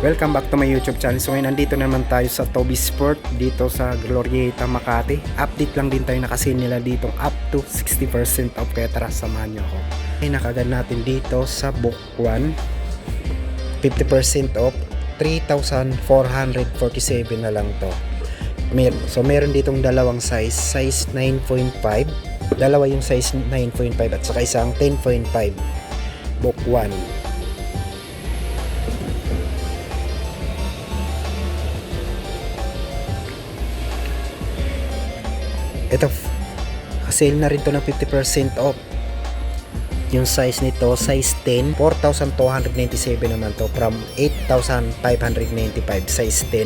Welcome back to my YouTube channel. So ngayon nandito naman tayo sa Toby Sport dito sa Glorieta, Makati. Update lang din tayo, nakasin nila dito up to 60% off, kaya tara samahan nyo ako. Ay, nakagad natin dito sa book 1 50% off, 3,447 na lang to. So meron ditong dalawang size 9.5, dalawa yung size 9.5 at saka isang 10.5 book 1. Ito, sale na rin to ng 50% off. Yung size nito, size 10, 4,297 naman to from 8,595, size 10.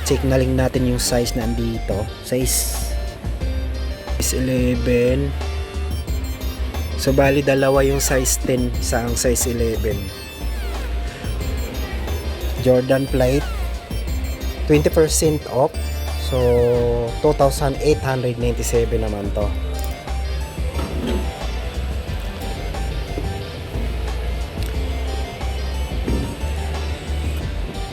Check na lang natin yung size na andito. Size 11. So bali dalawa yung size 10, isang size 11. Jordan Flight 20% off. So 2,897 naman to.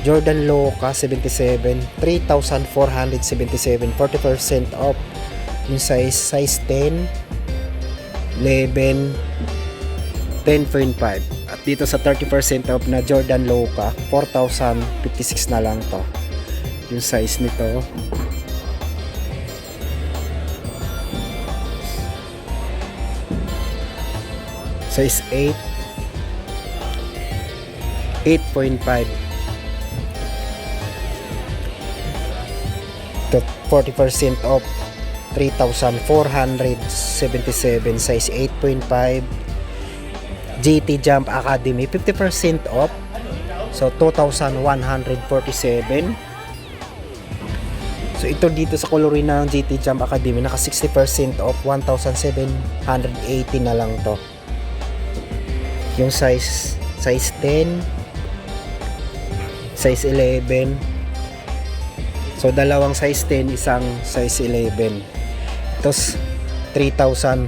Jordan Loca 77, 3,477, 40% off. Yung size 10, 11, 10.5. At dito sa 30% off na Jordan Loca, 4,056 na lang to. Yung size nito. Size 8, 8.5 to 40% off, 3,477, size 8.5. GT Jump Academy 50% off, so 2,147. So ito dito sa coloring ng GT Jump Academy naka 60% off, 1,780 na lang to. Yung size 10, size 11. So dalawang size 10, isang size 11. Tapos 3,147,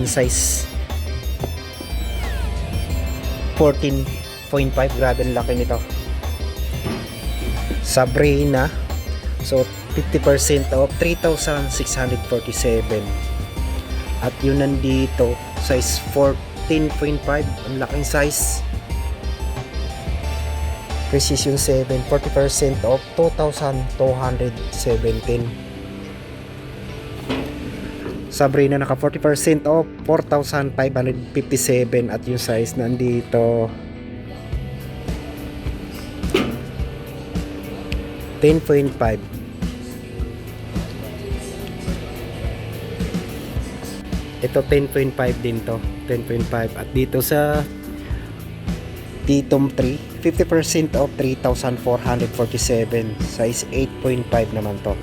size 14.5. Grabe ang laki nito. Sabrina, so 50% off, 3,647. At yun nandito, size 14.5, ang laking size. Precision 7, 40% off, 2,217. Sabrina naka 40% off, 4,557. At yung size nandito 10.5. Ito 10.5 din to, 10.5. At dito sa Titom 3, 50% off, 3,447, size 8.5 naman to.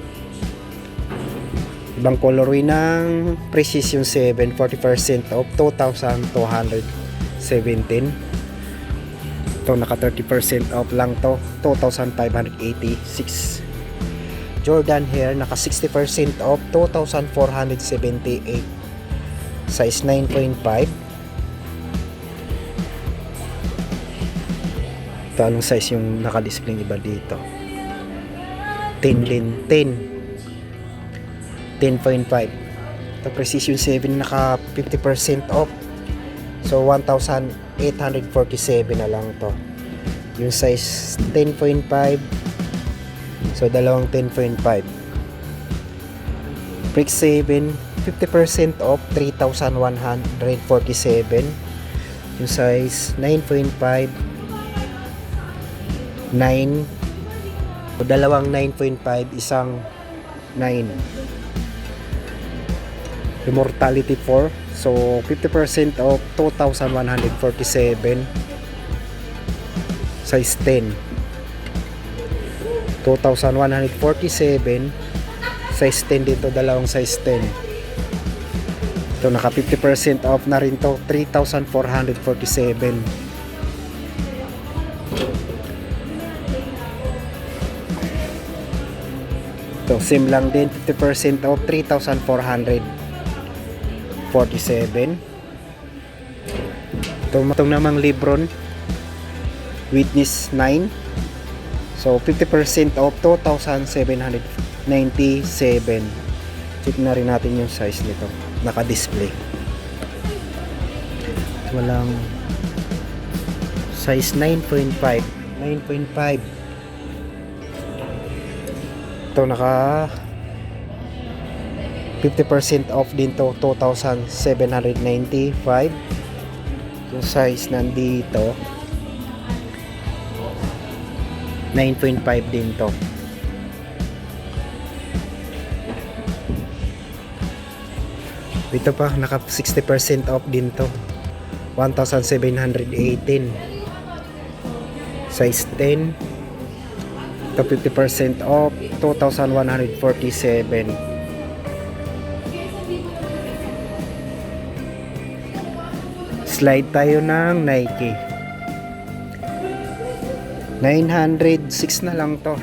Ibang colorway ng Precision 7, 40% off, 2,217. Ito naka 30% off lang to, 2,586. Jordan Hair naka 60% off, 2,478, size 9.5. Ito, anong size yung naka-display iba dito? 10.5. Ito Precision 7 naka 50% off, so 1,847 na lang to. Yung size 10.5, so dalawang 10.5. Brick 7 50% off, 3,147. Yung size 9.5, 9, o dalawang 9.5, isang 9. Immortality 4, so 50% off, 2,147, size 10. 2,147, size 10 dito, dalawang size 10. Ito naka 50% off na rin to, 3,447. So same lang din, 50% off, 3,447. Itong namang Lebron Witness 9, So 50% off 2,797. Check na rin natin yung size nito. Naka-display. Walang size 9.5. 9.5. Ito naka 50% off din to, 2,795. Yung size nandito 9.5 din to. Ito pa naka 60% off din to, 1,718. Size 10. Ito 50% off, 2,147. Slide tayo ng Nike. 906 na lang to.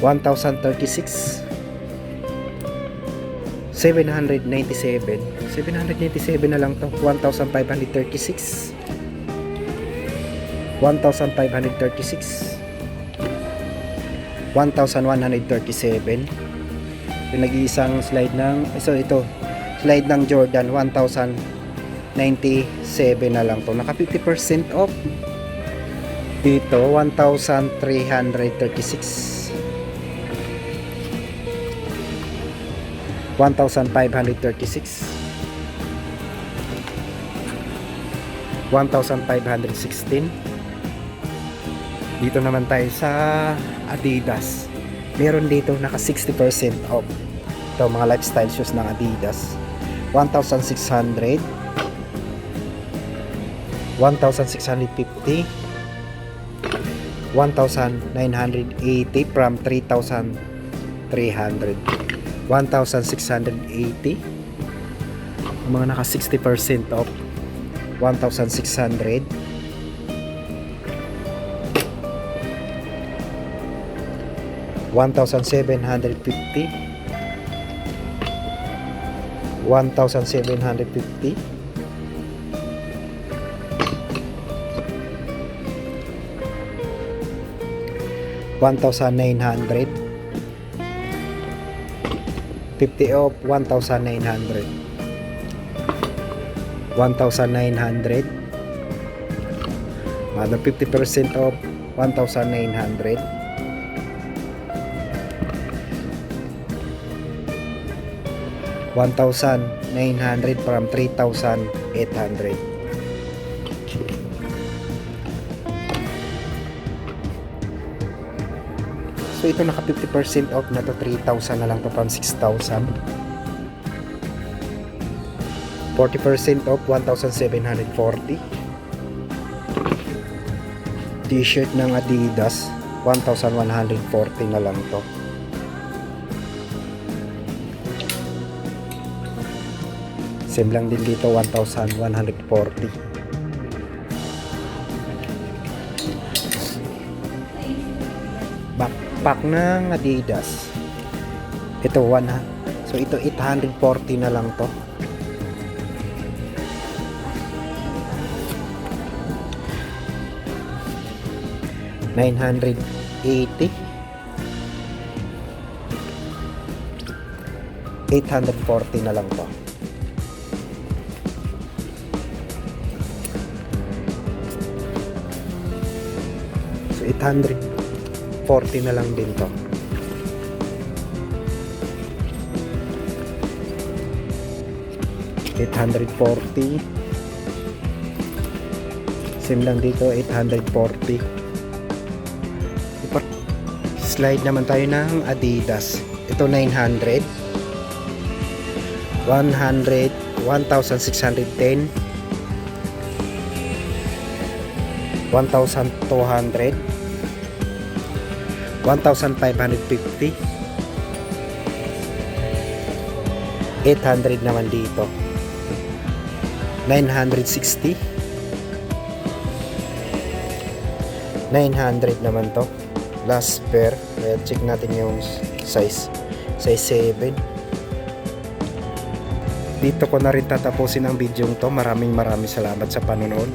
1,036. 797. 797 na lang to. 1,536. 1,536. 1,137. Yung nag-iisang slide ng ito slide ng Jordan, 1,097 na lang to. Naka 50% off dito, 1,336. 1,536. 1,516. Dito naman tayo sa Adidas. Meron dito naka 60% off. Ito mga lifestyle shoes ng Adidas. 1,600. 1,650. 1,980 from 3,300. 1,680. Mga naka 60% off, 1,600. 1,750. 1,750. 1,900. 50 off, 1,900. 1,900. Another 50% off, 1,900. 1,900 from 3,800. So ito naka 50% off na to, 3,000 na lang to from 6,000. 40% off, 1,740. T-shirt ng Adidas, 1,140 na lang to. Same lang din dito, 1,140. Backpack ng Adidas. Ito 1 ha. So ito 840 na lang to. $980. 840 na lang to. So 840 na lang din to. $840. Same lang dito, 840. Slide naman tayo ng Adidas. Ito 900. 100, 1,610. 1,200. 1,550. 800 naman dito. 960. 900 naman to. Last pair. Kaya check natin yung size. Size 7. Dito ko na rin tatapusin ang video to. Maraming salamat sa panonood.